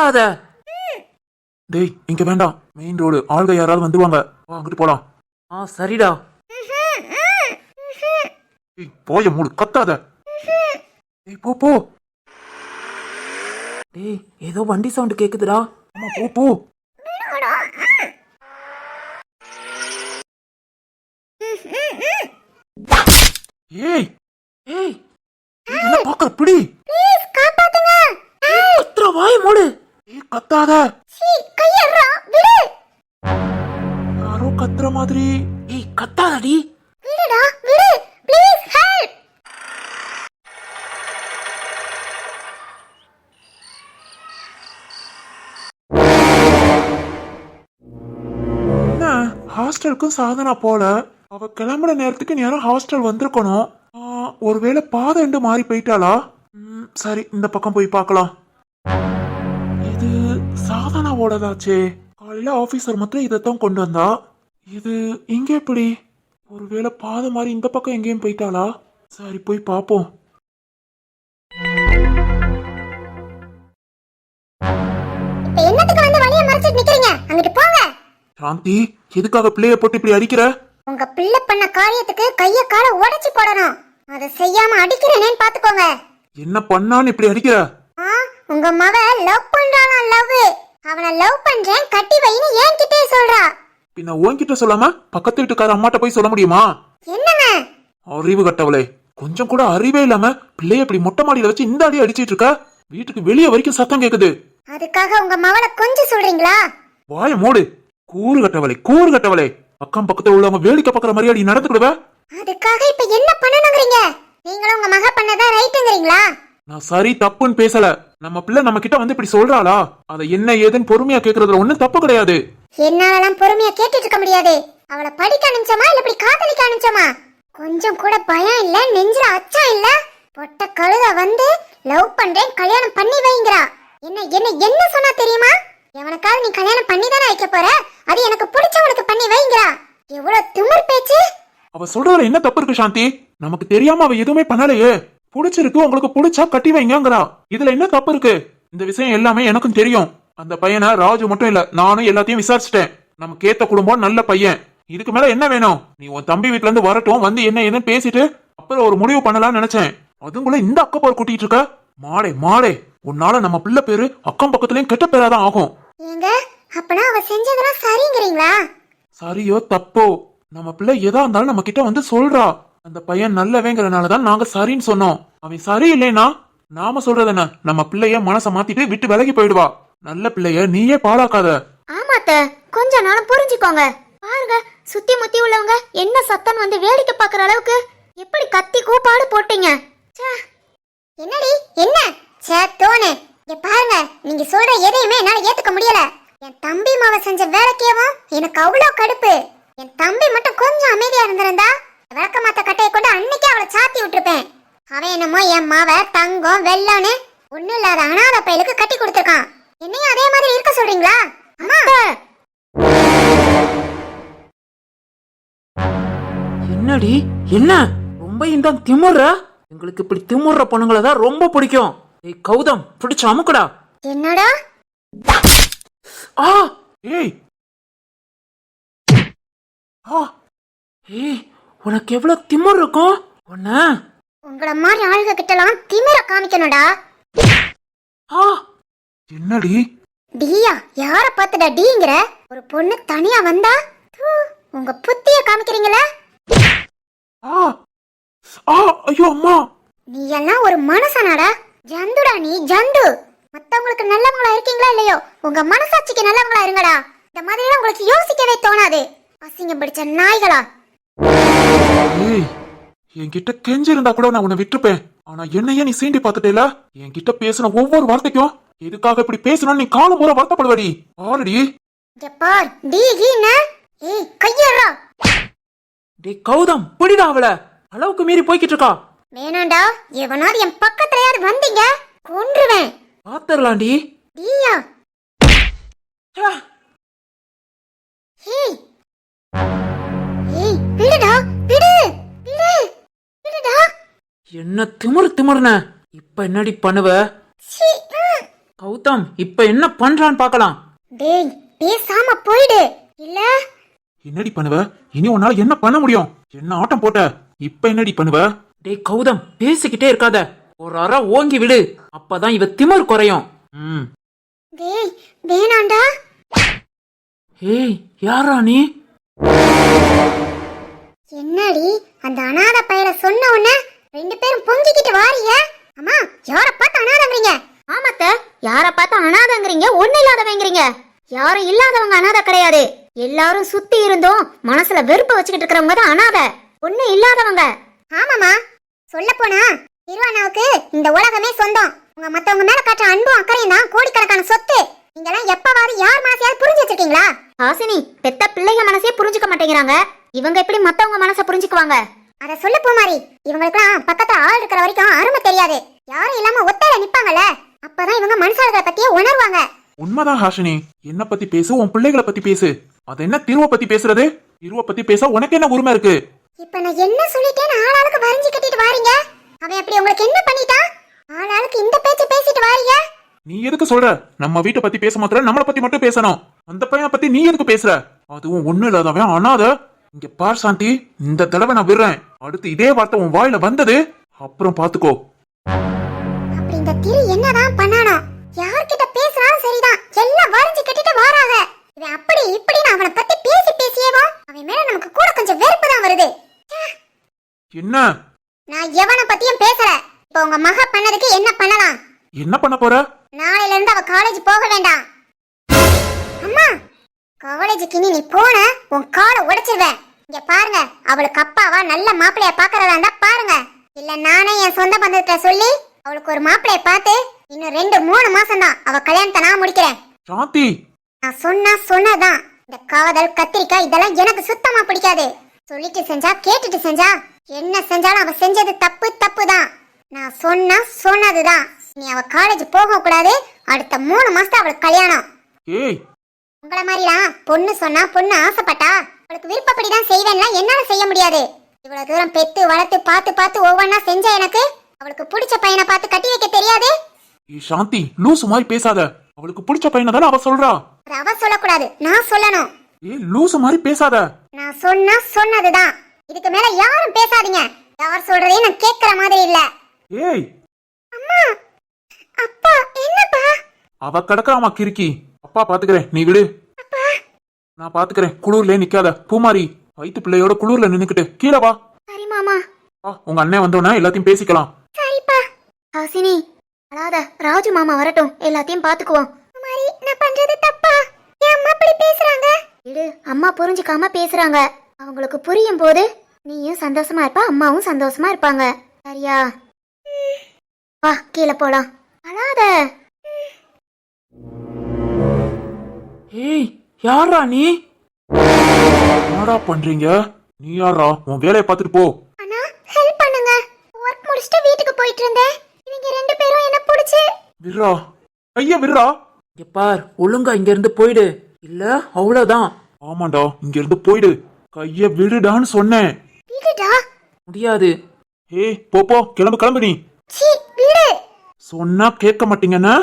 கத்தாத. டேய் இங்க வேண்டாம், மெயின் ரோடு, ஆள்க யாராவது வந்துருவாங்க, வா அங்கிட்டு போலாம். சரிடா. போய மூடு, கத்தாத. டேய் போ போ. டேய் ஏதோ வண்டி சவுண்ட் கேக்குதுடா. ஆமா போ போ. ஏய் ஏய் என்ன பாக்குற, பிடி. கத்துற, வாய் மூடு. ஏய் கத்தாத. யாரோ கத்துற மாதிரி. ஏய் கத்தாதடி. என்ன ஹாஸ்டலுக்கும் சாதனா போல, அவ கிளம்புற நேரத்துக்கு நேரம் ஹாஸ்டல் வந்திருக்கணும். ஒருவேளை பாதை எண்டு மாறி போயிட்டாளா? சரி இந்த பக்கம் போய் பார்க்கலாம். இது சாதனாவோடதாச்சே. காலையில ஆபீசர் மட்டும் இதைத்தான் கொண்டு வந்தா. இது இங்க எப்படி? ஒருவேளை பாதை மாறி இந்த பக்கம் எங்கேயும் போயிட்டாளா? சரி போய் பார்ப்போம். சாந்தி, எதுக்காக பிள்ளைய போட்டு இப்படி அடிக்கிற? உங்க பிள்ளை பண்ண காரியத்துக்கு கைய கால உடைச்சு போடணும். அதை செய்யாம அடிக்கிறேன்னு பாத்துக்கோங்க. என்ன பண்ணான்னு இப்படி அடிக்கிற? உங்க மக லவ் பண்றானா? லவ். அவனை லவ் பண்றேன் கட்டி வைன்னு என்கிட்டே சொல்றா. பின்ன உன்கிட்ட சொல்லாம பக்கத்து வீட்டுக்கார அம்மாட்ட போய் சொல்ல முடியுமா? என்னங்க அறிவு கட்டவளே, கொஞ்சம் கூட அறிவே இல்லாம பிள்ளைய இப்படி மொட்டை மாடியில வச்சு இந்த அடி அடிச்சிட்டு இருக்க. வீட்டுக்கு வெளியே வரைக்கும் சத்தம் கேக்குது. அதுக்காக உங்க மவளை கொஞ்சம் சொல்றீங்களா? வாய மூடு. கூறு கட்டவளே, கூறு கட்டவளே. அக்கம் பக்கத்துல உள்ளவங்க வேடிக்கை பாக்குற மாதிரியா நீ நடந்துக்கிடுவ? அதுக்காக இப்ப என்ன பண்ணணும்ங்கறீங்க? நீங்களும் உங்க மக பண்ணதா ரைட்ங்கறீங்களா? நான் சரி தப்புன்னு பேசல. நம்ம பிள்ளை நம்ம கிட்ட வந்து இப்படி சொல்றாளா? அத என்ன ஏதுன்னு பொறுமையா கேக்குறதுல ஒண்ணும் தப்பு கிடையாது. என்னாலலாம் பொறுமையா கேட்டுட்டு இருக்க முடியாது. அவளை படிக்க அனுப்பிச்சோமா இல்ல இப்படி காதலிக்க அனுப்பிச்சோமா? கொஞ்சம் கூட பயம் இல்ல, நெஞ்சில அச்சம் இல்ல. பொட்ட கழுத வந்து லவ் பண்றேன் கல்யாணம் பண்ணி வைங்கறா. என்ன என்ன என்ன சொன்னா தெரியுமா? எவனுக்காவது நீ கல்யாணம் பண்ணி தானே வைக்க போற, அது எனக்கு பிடிச்சவனுக்கு பண்ணி வைங்கறா. எவ்வளவு திமிர் பேச்சு. அவ சொல்றதுல என்ன தப்பு இருக்கு சாந்தி? நமக்கு தெரியாம அவ எதுவுமே பண்ணலையே. புடிச்சிருக்கு, உங்களுக்கு புடிச்சா கட்டி வைங்கங்கறா. இதுல என்ன தப்பு இருக்கு? இந்த விஷயம் எல்லாமே எனக்கும் தெரியும். அந்த பையனை ராஜு மட்டும் இல்ல, நானும் எல்லாத்தையும் விசாரிச்சிட்டேன். நமக்கு ஏத்த குடும்பம், நல்ல பையன். இதுக்கு மேல என்ன வேணும்? நீ உன் தம்பி வீட்டுல இருந்து வரட்டும், வந்து என்ன ஏதுன்னு பேசிட்டு அப்புறம் ஒரு முடிவு பண்ணலாம்னு நினைச்சேன். அதுக்குள்ள இந்த அக்கப்போர் கூட்டிட்டு இருக்க. மாடே மாடே, உன்னால நம்ம பிள்ளை பேரு அக்கம் பக்கத்துலயும் கெட்ட பேராதான் ஆகும். ஏங்க அப்பனா அவ செஞ்சதெல்லாம் சரிங்கறீங்களா? சரியோ தப்போ, நம்ம பிள்ளை எதா இருந்தாலும் நம்ம கிட்ட வந்து சொல்றா. அந்த பையன் நல்லவேங்கறனாலதான் நாங்க சரின்னு சொன்னோம். அவன் சரி இல்லைனா நாம சொல்றது என்ன? நம்ம பிள்ளைய மனச மாத்திட்டு விட்டு விலகி போயிடுவா. நல்ல பிள்ளைய நீயே பாழாக்காத. ஆமாத்த, கொஞ்ச நாளும் புரிஞ்சுக்கோங்க. பாருங்க, சுத்தி முத்தி உள்ளவங்க என்ன சத்தம் வந்து வேடிக்கை பாக்குற அளவுக்கு எப்படி கத்தி கூப்பாடு போட்டீங்க. என்னடி என்ன தோணு? இங்க பாருங்க, நீங்க சொல்ற எதையுமே என்னால ஏத்துக்க முடியல. என் தம்பி மாவ செஞ்ச வேலைக்கேவும் எனக்கு அவ்வளவு கடுப்பு. என் தம்பி மட்டும் கொஞ்சம் அமைதியா இருந்திருந்தா விளக்க மாத்த கட்டையை கொண்டு அன்னைக்கே அவளை சாத்தி விட்டுருப்பேன். அவன் என்னமோ என் மாவ தங்கம் வெள்ளம்னு ஒண்ணு இல்லாத அனாதை பையலுக்கு கட்டி கொடுத்துருக்கான். என்னையும் அதே மாதிரி இருக்க சொல்றீங்களா? அம்மா என்னடி என்ன ரொம்ப இந்த திமுற? எங்களுக்கு இப்படி திமுற பொண்ணுங்களை தான் ரொம்ப பிடிக்கும். ஏய் கௌதம், பிடிச்ச அமுக்குடா. என்னடா? ஏய் ஏய், உனக்கு எவ்வளவு திமிர் இருக்கும்? உங்கள மாதிரி ஆளுக கிட்டலாம் திமிர காமிக்கணும்டா. என்னடி? டியா யார பாத்துடா டீங்கற? ஒரு பொண்ணு தனியா வந்தா உங்க புத்திய காமிக்கிறீங்களா? ஐயோ அம்மா, நீ எல்லாம் ஒரு மனுஷனாடா? ஜந்துடா நீ, ஜந்து. மத்தவங்களுக்கு நல்லவங்களா இருக்கீங்களா இல்லையோ, உங்க மனசாட்சிக்கு நல்லவங்களா இருங்கடா. இந்த மாதிரி எல்லாம் உங்களுக்கு யோசிக்கவே தோணாது. அசிங்கம் பிடிச்ச நாய்களா. ஏய், என்கிட்ட கெஞ்சி இருந்தா கூட நான் உன்னை விட்டுப்பேன். ஆனா என்னையே நீ சீண்டி பாத்துட்டேல. என்கிட்ட பேசின ஒவ்வொரு வார்த்தைக்கும் எதுக்காக இப்படி பேசணும் நீ காலம் பூரா வருத்தப்படுவடி. ஆல்ரெடி ஜப்பார் டீகினா. ஏய் கையறா. டேய் கௌதம், பிடிடா அவளை. அளவுக்கு மீறி போய்கிட்டு இருக்கா. வேணாண்டா, எவனாவது என் பக்கத்துலயாவது வந்தீங்க கொன்றுவேன். பாத்துறலாம்டி. டியா ஏய் ஏய் விடுடா, விடு விடு விடுடா. என்ன திமிரு திமிர்ன? இப்ப என்னடி பண்ணுவ? கௌதம் இப்ப என்ன பண்றான்னு பார்க்கலாம். டேய் பேசாம போயிடு இல்ல. என்னடி பண்ணுவ? இனி உன்னால என்ன பண்ண முடியும்? என்ன ஆட்டம் போட்ட? இப்ப என்னடி பண்ணுவ? டேய் கௌதம் பேசிக்கிட்டே இருக்காத, ஒரு அற ஓங்கி விடு, அப்பதான் இவ திமிர் குறையும். ம். டேய் வேணாண்டா. ஏய் யாரா நீ? என்னடி அந்த அனாதை பையல சொன்ன உடனே ரெண்டு பேரும் பொங்கிக்கிட்டு வாரீங்க. அம்மா யார பார்த்து அனாதைங்கறீங்க? ஆமாத்த, யார பார்த்து அனாதைங்கறீங்க? ஒண்ணு இல்லாதவங்கறீங்க. யாரும் இல்லாதவங்க அனாதை கிடையாது. எல்லாரும் சுத்தி இருந்தும் மனசுல வெறுப்ப வச்சுக்கிட்டு இருக்கறவங்க தான் அனாதை, ஒண்ணு இல்லாதவங்க. ஆமாமா, சொல்ல போனா திருவானாவுக்கு இந்த உலகமே சொந்தம். உங்க மத்தவங்க மேல காட்டுற அன்பும் அக்கறையும் தான் கோடிக்கணக்கான சொத்து. நீங்கெல்லாம் எப்பவாவது யார் மனசையாவது புரிஞ்சு வச்சிருக்கீங்களா? ஹாசினி, பெத்த பிள்ளைங்க மனசே புரிஞ்சுக்க மாட்டேங்கிறாங்க, இவங்க எப்படி மத்தவங்க மனச புரிஞ்சுக்குவாங்க? அத சொல்ல பூமாரி, இவங்களுக்குலாம் பக்கத்துல ஆள் இருக்கிற வரைக்கும் அருமை தெரியாது. யாரும் இல்லாம ஒத்தையில நிப்பாங்கல்ல, அப்பதான் இவங்க மனுஷாளர்களை பத்தியே உணர்வாங்க. உண்மைதான் ஹாஷினி. என்ன பத்தி பேசு, உன் பிள்ளைகளை பத்தி பேசு. அது என்ன திருவ பத்தி பேசுறது? திருவ பத்தி பேச உனக்கு என்ன உரிமை இருக்கு? இப்ப நான் என்ன சொல்லிட்டேன்னு ஆளாளுக்கு வரைஞ்சு கட்டிட்டு வாரீங்க. அவன் அப்படி உங்களுக்கு என்ன பண்ணிட்டான்? ஆளாளுக்கு இந்த பேச்சு பேசிட்டு வாரீங்க. நீ எதுக்கு சொல்ற? நம்ம வீட்டை பத்தி பேச மாத்திர நம்மளை பத்தி மட்டும் பேசணும். அந்த பையனை பத்தி நீ எதுக்கு பேசுற? அதுவும் ஒண்ணு இல்லாதவன் அனாத. இங்க பார் சாந்தி, இந்த தடவை நான் விடுறேன். அடுத்து இதே வார்த்தை உன் வாயில வந்தது அப்புறம் பாத்துக்கோ. அப்படி இந்த திரு என்னதான் பண்ணானோ? யார்கிட்ட பேசுறாலும் சரிதான், எல்லாம் வரைஞ்சு கட்டிட்டு வாராங்க. இவன் அப்படி இப்படின்னு அவனை பத்தி பேசி பேசியேவோ அவன் மேல நமக்கு கூட கொஞ்சம் வெறுப்பு தான் வருது. என்ன? நான் எவனை பத்தியும் பேசல. இப்போ உங்க மக பண்ணதுக்கு என்ன பண்ணலாம்? என்ன பண்ண போற? நாளையில இருந்து அவ காலேஜ் போக வேண்டாம். அம்மா, காலேஜுக்கு நீ போன உன் காலை உடைச்சிருவேன். இங்க பாருங்க, அவளுக்கு அப்பாவா நல்ல மாப்பிளைய பாக்குறதா இருந்தா பாருங்க, இல்ல நானே என் சொந்த பந்தத்தை சொல்லி அவளுக்கு ஒரு மாப்பிளைய பார்த்து இன்னும் 2-3 மாசம் தான் அவ கல்யாணத்தை நான் முடிக்கிறேன். சாந்தி, நான் சொன்னதான். இந்த காதல் கத்திரிக்காய் இதெல்லாம் எனக்கு சுத்தமா பிடிக்காது. சொல்லிட்டு செஞ்சா கேட்டுட்டு செஞ்சா என்ன செஞ்சாலும் அவ செஞ்சது தப்பு தப்பு தான். நான் சொன்னதுதான். நீ அவ காலேஜ் போக கூடாது. அடுத்த 3 மாசத்துல அவளுக்கு கல்யாணம். ஏய், உங்கள மாதிரிலாம் பொண்ணு சொன்னா பொண்ணு ஆசைப்பட்டா அவளுக்கு விருப்பப்படிதான் செய்வேன்லாம் என்னால செய்ய முடியாது. இவ்வளவு தூரம் பெத்து வளர்த்து பார்த்து பார்த்து ஒவ்வொன்னா செஞ்ச எனக்கு அவளுக்கு பிடிச்ச பையனை பார்த்து கட்டி வைக்க தெரியாது. ஏய் சாந்தி, லூசு மாதிரி பேசாத. அவளுக்கு பிடிச்ச பையனை தானே அவ சொல்றா. அது அவ சொல்லக்கூடாது, நான் சொல்லணும். ஏய் லூசு மாதிரி பேசாத. நான் சொன்னதுதான். இதுக்கு மேல யாரும் பேசாதீங்க. யார் சொல்றதையும் நான் கேட்கற மாதிரி இல்ல. ஏய் அம்மா, அப்பா, என்னப்பா? அவ கிடக்குறாமா கிறுக்கி. அப்பா பாத்துக்கிறேன், நீ விடு. நான் பாத்துக்கிறேன். குளூர்ல நிக்காத பூமாரி. வயிற்று பிள்ளையோட குளூர்ல நின்னுக்கிட்டு கீழே வா. சரி மாமா. உங்க அண்ணன் வந்தோன்னா எல்லாத்தையும் பேசிக்கலாம். சரிப்பா. ஹாசினி, அழாத, ராஜு மாமா வரட்டும், எல்லாத்தையும் பாத்துக்குவோம். குமாரி, நான் பண்றது தப்பா? என் அம்மா இப்படி பேசுறாங்க. இடு, அம்மா புரிஞ்சுக்காம பேசுறாங்க. அவங்களுக்கு புரியும் போது நீயும் சந்தோஷமா இருப்பா, அம்மாவும் சந்தோஷமா இருப்பாங்க. சரியா? வா கீழே போலாம். அழாத. ஏய் யாரா நீ? என்னடா பண்றீங்க? நீ யாரா? உன் வேலையை பார்த்துட்டு போ. அண்ணா, ஹெல்ப் பண்ணுங்க. வொர்க் முடிச்சிட்டு வீட்டுக்கு போயிட்டு இருந்தேன். இவங்க 2 பேரும் என்ன புடிச்சு. விர்ரா, ஐயா விர்ரா. இங்க பார், ஒழுங்கா இங்க இருந்து போயிடு, இல்ல அவ்வளவுதான். ஆமாண்டா, இங்க இருந்து போயிடு. கைய விடுடான்னு சொன்னேன். விடுடா. முடியாது. ஏய் போ, கிளம்பு கிளம்பு. நீ சீ, விடு. சொன்னா கேட்க மாட்டீங்கன்னா?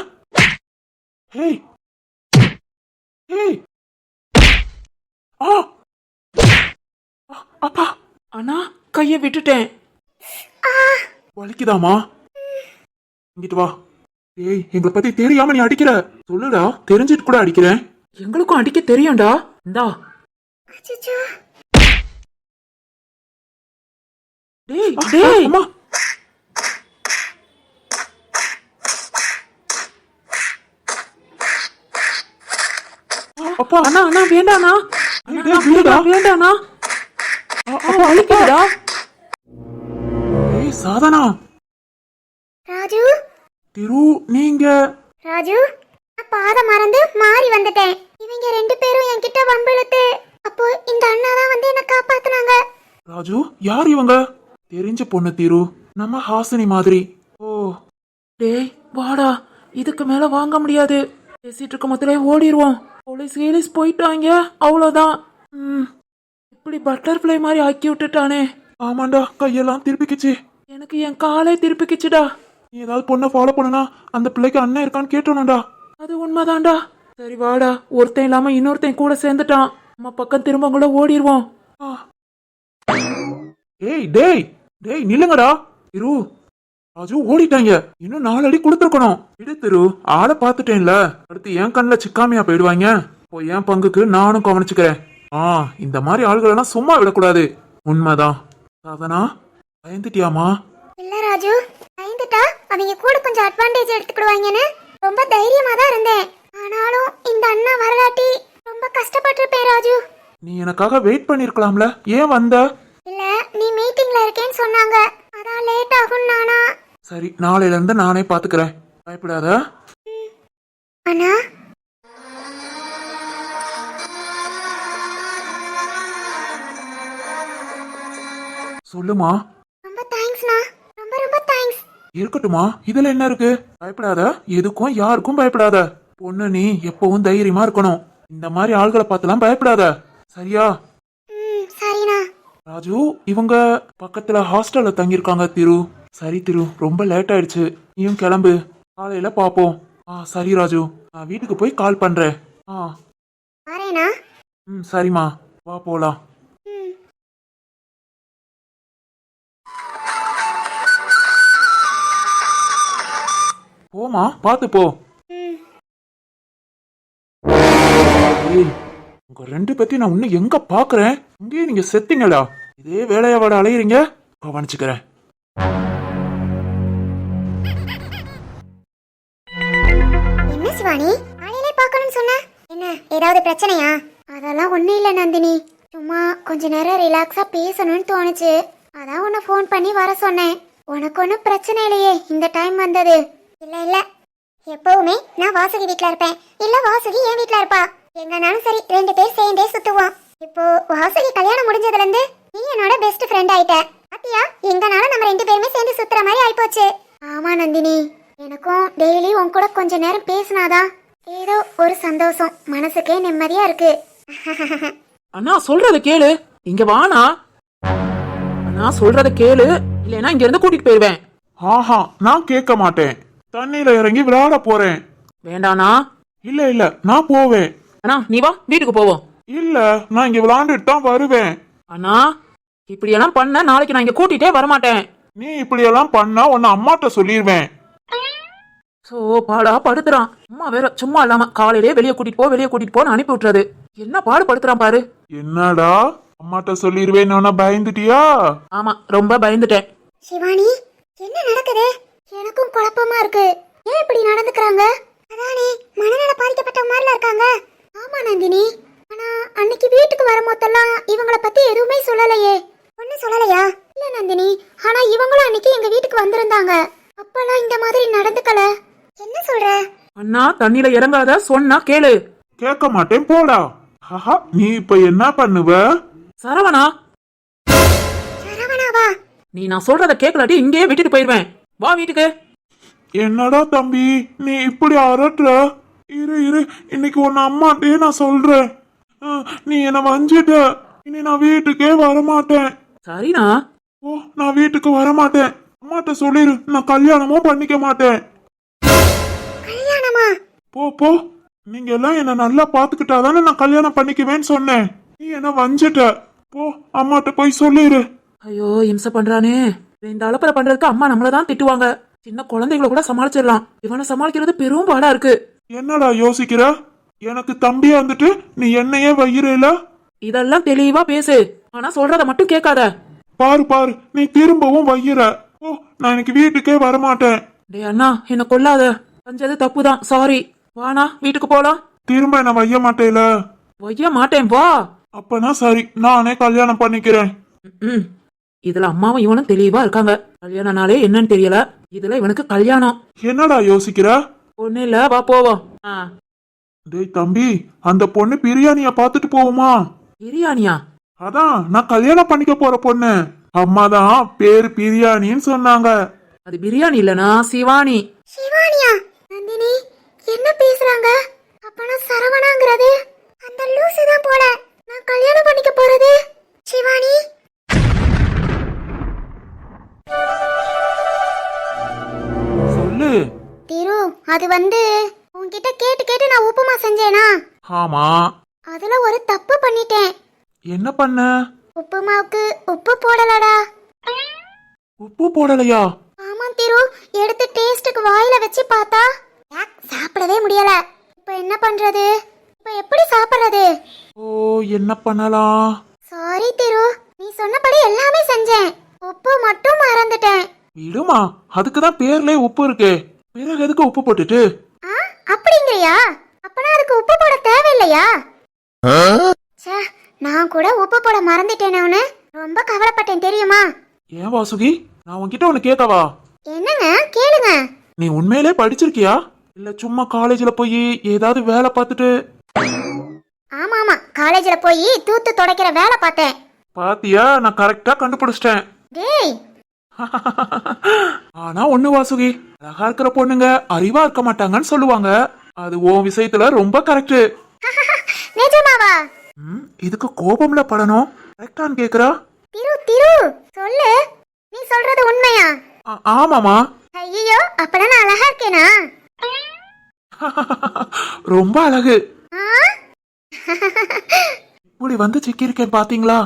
ஏய் ஏய், அப்பா, ஆனா கைய விட்டுட்டேன். வலிக்குதாமா? இங்கிட்டு வா. ஏய், எங்களை பத்தி தெரியாம நீ அடிக்கிற. சொல்லுடா, தெரிஞ்சிட்டு கூட அடிக்கிறேன். எங்களுக்கும் அடிக்க தெரியும்டா. இந்தா. அச்சச்சோ. டேய் டேய். அம்மா, அப்பா, அண்ணா அண்ணா வேண்டாண்ணா. டேய், விடுடா. வேண்டாண்ணா. அப்பா, வலிக்குதுடா. ஏய் சாதனா. ராஜு, திரு, நீங்க? ராஜு, நான் பாத மறந்து மாறி வந்துட்டேன். இவங்க 2 பேரும் என்கிட்ட வம்பிழுத்து அப்போ இந்த அண்ணா தான் வந்து என்ன காப்பாத்துனாங்க. ராஜு, யார் இவங்க? தெரிஞ்ச பொண்ணு திரு, நம்ம ஹாசினி மாதிரி. ஓ, டேய் வாடா, இதுக்கு மேல வாங்க முடியாது. பேசிட்டு இருக்க மொத்தலே ஓடிடுவோம். போலீஸ் கீலீஸ் போயிட்டாங்க, அவ்வளவுதான். இப்படி பட்டர்ஃப்ளை மாதிரி ஆக்கி விட்டுட்டானே. ஆமாண்டா, கையெல்லாம் திருப்பிக்கிச்சு. எனக்கு என் காலே திருப்பிக்கிச்சுடா. நீ ஏதாவது பொண்ணை ஃபாலோ பண்ணனா அந்த பிள்ளைக்கு அண்ணன் இருக்கான்னு கேட்டோம்டா. அது உண்மைதான்டா. சரி வாடா, ஒருத்தன் இல்லாம இன்னொருத்தன் கூட சேர்ந்துட்டான். நம்ம பக்கம் திரும்பக்குள்ள ஓடிடுவோம். ஏய் டேய் டேய் நில்லுங்கடா. திரு ராஜு ஓடிட்டாங்க. இன்னும் 4 அடி கொடுத்துருக்கணும். இடு திரு, ஆளை பார்த்துட்டேன்ல, அடுத்து என் கண்ணில் சிக்காமையா போயிடுவாங்க. இப்போ என் பங்குக்கு நானும் கவனிச்சுக்கிறேன். இந்த மாதிரி ஆள்களெல்லாம் சும்மா விடக்கூடாது. உண்மைதான். சாதனா பயந்துட்டியாமா? இல்ல ராஜு, பயந்துட்டா அவங்க கூட கொஞ்சம் அட்வான்டேஜ் எடுத்துக்கிடுவாங்கன்னு ரொம்ப தைரியமா தான் இருந்தேன். ஆனாலும் இந்த அண்ணா வரலாட்டி ரொம்ப கஷ்டப்பட்டிருப்பேன் ராஜு. நீ எனக்காக வெயிட் பண்ணிருக்கலாம்ல, ஏன் வந்த? இல்ல, நீ மீட்டிங்ல இருக்கேன்னு சொன்னாங்க, அதான் லேட் ஆகும் நானா. சரி, நாளையில இருந்து நானே பாத்துக்கிறேன், பயப்படாத. அண்ணா சொல்லுமா. ரொம்ப தேங்க்ஸ்ண்ணா, ரொம்ப ரொம்ப தேங்க்ஸ். இருக்கட்டுமா, இதுல என்ன இருக்கு? பயப்படாத, எதுக்கும் யாருக்கும் பயப்படாத. பொண்ணு நீ எப்பவும் தைரியமா இருக்கணும். இந்த மாதிரி ஆள்களை பார்த்துலாம் பயப்படாத, சரியா? சரிண்ணா. ராஜு இவங்க பக்கத்துல ஹாஸ்டல்ல தங்கியிருக்காங்க திரு. சரி திரு, ரொம்ப லேட் ஆயிடுச்சு, நீயும் கிளம்பு, காலையில பாப்போம். சரி ராஜு, நான் வீட்டுக்கு போய் கால் பண்றேன். வரேனா? சரிம்மா, வா போலாம். போமா, பாத்து போ. ஏய், உங்க 2 பத்தி நான் இன்னும் எங்க பாக்குறேன்? இங்கேயே நீங்க செத்தீங்களா? இதே வேலையாவோட அலையிறீங்க, கவனிச்சுக்கிறேன். என்ன சிவானி, காலையிலே பார்க்கணும்னு சொன்ன? என்ன ஏதாவது பிரச்சனையா? அதெல்லாம் ஒண்ணும் இல்ல நந்தினி, சும்மா கொஞ்ச நேரம் ரிலாக்ஸா பேசணும்னு தோணுச்சு, அதான் உன்னை ஃபோன் பண்ணி வர சொன்னேன். உனக்கு ஒன்றும் பிரச்சனை இல்லையே இந்த டைம் வந்தது? இல்ல இல்ல, எப்பவுமே நான் வாசுகி வீட்ல இருப்பேன், இல்ல வாசுகி என் வீட்ல இருப்பா. எங்கனாலும் சரி 2 பேர் சேர்ந்தே சுத்துவோம். இப்போ வாசுகி கல்யாணம் முடிஞ்சதுல இருந்து நீ என்னோட பெஸ்ட் ஃப்ரெண்ட் ஆயிட்ட. பாத்தியா, எங்கனாலும் நம்ம 2 பேருமே சேர்ந்து சுத்துற மாதிரி ஆயிப்போச்சு. ஆமா நந்தினி, எனக்கும் டெய்லி உன் கூட கொஞ்ச நேரம் பேசினாதான் ஏதோ ஒரு சந்தோஷம், மனசுக்கே நிம்மதியா இருக்கு. அண்ணா சொல்றத கேளு, இங்க வானா. அண்ணா சொல்றத கேளு, இல்லைன்னா இங்க இருந்து கூட்டிட்டு போயிருவேன். நான் கேட்க மாட்டேன். தண்ணியில இறங்கி விளையாட போறேன். வேண்டாண்ணா. இல்ல இல்ல, நான் போவேன். அண்ணா நீ வா, வீட்டுக்கு போவோம். இல்ல, நான் இங்க விளையாண்டுட்டு தான் வருவேன். அண்ணா இப்படி எல்லாம் பண்ண நாளைக்கு நான் இங்க கூட்டிட்டே வரமாட்டேன். நீ இப்படி எல்லாம் பண்ணா உன்னை அம்மாட்ட சொல்லிடுவேன். சோ பாடா படுத்துறான். அம்மா வேற சும்மா இல்லாம காலையிலே வெளியே கூட்டிட்டு போன்னு அனுப்பி விட்டுறது. என்ன பாடு படுத்துறான் பாரு. என்னடா அம்மாட்ட சொல்லிடுவேன்னு பயந்துட்டியா? ஆமா, ரொம்ப பயந்துட்டேன். சிவானி, என்ன நடக்குது? எனக்கும் குழப்பமா இருக்கு. ஏன் இப்படி நடந்துக்கிறாங்க? அதானே மனநல பாதிக்கப்பட்ட மாதிரில இருக்காங்க. ஆமா நந்தினி, ஆனா அன்னைக்கு வீட்டுக்கு வரும்போதெல்லாம் இவங்கள பத்தி எதுவுமே சொல்லலையே. ஒன்னும் சொல்லலையா? இல்ல நந்தினி, ஆனா இவங்களும் அன்னைக்கு எங்க வீட்டுக்கு வந்திருந்தாங்க, அப்பெல்லாம் இந்த மாதிரி நடந்துக்கல. என்ன சொல்ற? அண்ணா தண்ணியில இறங்காத, சொன்னா கேளு. கேட்க மாட்டேன் போடா. நீ இப்ப என்ன பண்ணுவ? சரவணா, சரவணாவா? நீ நான் சொல்றத கேட்கலாட்டி இங்கேயே விட்டுட்டு போயிருவேன். வா வீட்டுக்கு. என்னடா தம்பி நீ இப்படி அரட்டுற? இரு, இன்னைக்கு உன்னை அம்மாட்டே நான் சொல்றேன். நீ என்ன வஞ்சிட்ட, இனி நான் வீட்டுக்கே வரமாட்டேன். சரிண்ணா. நான் வீட்டுக்கு வரமாட்டேன். அம்மாட்ட சொல்லிரு, நான் கல்யாணமும் பண்ணிக்க மாட்டேன். கல்யாணமா? போ, நீங்க எல்லாம் என்ன நல்லா பாத்துக்கிட்டாதானே நான் கல்யாணம் பண்ணிக்குவேன்னு சொன்னேன். நீ என்ன வஞ்சிட்ட. போ, அம்மாட்ட போய் சொல்லிரு. ஐயோ இம்சை பண்றானே. இந்த அளப்புல பண்றதுக்கு அம்மா நம்மளதான் திட்டுவாங்க. சின்ன குழந்தைகளை கூட சமாளிச்சிடலாம், இவனை சமாளிக்கிறது பெரும் பாடா இருக்கு. என்னடா யோசிக்கிற? எனக்கு தம்பியா வந்துட்டு நீ என்னையே வையிறேல? இதெல்லாம் தெளிவா பேசு, ஆனா சொல்றத மட்டும் கேட்காத. பாரு, நீ திரும்பவும் வையிற. நான் எனக்கு வீட்டுக்கே வரமாட்டேன். டே அண்ணா, என்ன கொல்லாத, செஞ்சது தப்புதான், சாரி. வாண்ணா வீட்டுக்கு போலாம். திரும்ப என்ன வைய மாட்டேல? வைய மாட்டேன், வா. அப்பனா சரி, நானே கல்யாணம் பண்ணிக்கிறேன். இதுல அம்மாவும் இவனும் தெளிவா இருக்காங்க. கல்யாண நாளே என்னன்னு தெரியல, இதுல இவனுக்கு கல்யாணம். என்னடா யோசிக்கிற? ஒண்ணு இல்ல, வா போவோம். டேய் தம்பி, அந்த பொண்ணு பிரியாணிய பாத்துட்டு போகுமா? பிரியாணியா? அதான் நான் கல்யாணம் பண்ணிக்க போற பொண்ணு. அம்மாதான் பேரு பிரியாணின்னு சொன்னாங்க. அது பிரியாணி இல்லனா சிவானி. சிவானியா? நந்தினி என்ன பேசுறாங்க? அப்பனா சரவணாங்கிறது அந்த லூசு தான் போல நான் கல்யாணம் பண்ணிக்க போறது. சிவானி அது வந்து உன்கிட்ட கேட்டு கேட்டு நான் உப்புமா செஞ்சேனா, ஆமா. அதுல ஒரு தப்பு பண்ணிட்டேன். என்ன பண்ண? உப்புமாவுக்கு உப்பு போடலடா. உப்பு போடலையா? ஆமா திரு, எடுத்து டேஸ்டுக்கு வாயில வச்சு பார்த்தா சாப்பிடவே முடியல. இப்ப என்ன பண்றது? இப்ப எப்படி சாப்பிடுறது? ஓ, என்ன பண்ணலாம்? சாரி திரு, நீ சொன்னபடி எல்லாமே செஞ்சேன், உப்பு மட்டும் மறந்துட்டேன். விடுமா, அதுக்குதான் பேர்லயே உப்பு இருக்கு. பிறகு எதுக்கு உப்பு போட்டுட்டு? அப்படிங்கறியா? அப்பனா அதுக்கு உப்பு போட தேவையில்லையா? ச்சே, நான் கூட உப்பு போட மறந்துட்டேனே, ரொம்ப கவலைப்பட்டேன் தெரியுமா? ஏன் வாசுகி, நான் உன்கிட்ட ஒண்ணு கேட்கவா? என்னங்க? கேளுங்க. நீ உண்மையிலே படிச்சிருக்கியா, இல்ல சும்மா காலேஜ்ல போய் ஏதாவது வேலை பார்த்துட்டு? ஆமா ஆமா, காலேஜ்ல போய் தூத்து துடைக்கிற வேலை பார்த்தேன். பாத்தியா, நான் கரெக்டா கண்டுபிடிச்சிட்டேன். டேய், ஆனா ஒண்ணு வாசுகி, அழகா இருக்கிற பொண்ணுங்க அறிவா இருக்க மாட்டாங்கன்னு சொல்லுவாங்க. அது உன் விஷயத்துல ரொம்ப கரெக்ட். நிஜமாவா? இதுக்கு கோபம்ல படணும். கரெக்டான்னு கேக்குறா? திரு திரு, சொல்லு, நீ சொல்றது உண்மையா? ஆமாமா. ஐயோ, அப்பதான் நான் அழகா இருக்கேனா? ரொம்ப அழகு. ஆ? இப்படி வந்து சிக்கியிருக்கேன் பாத்தீங்களா?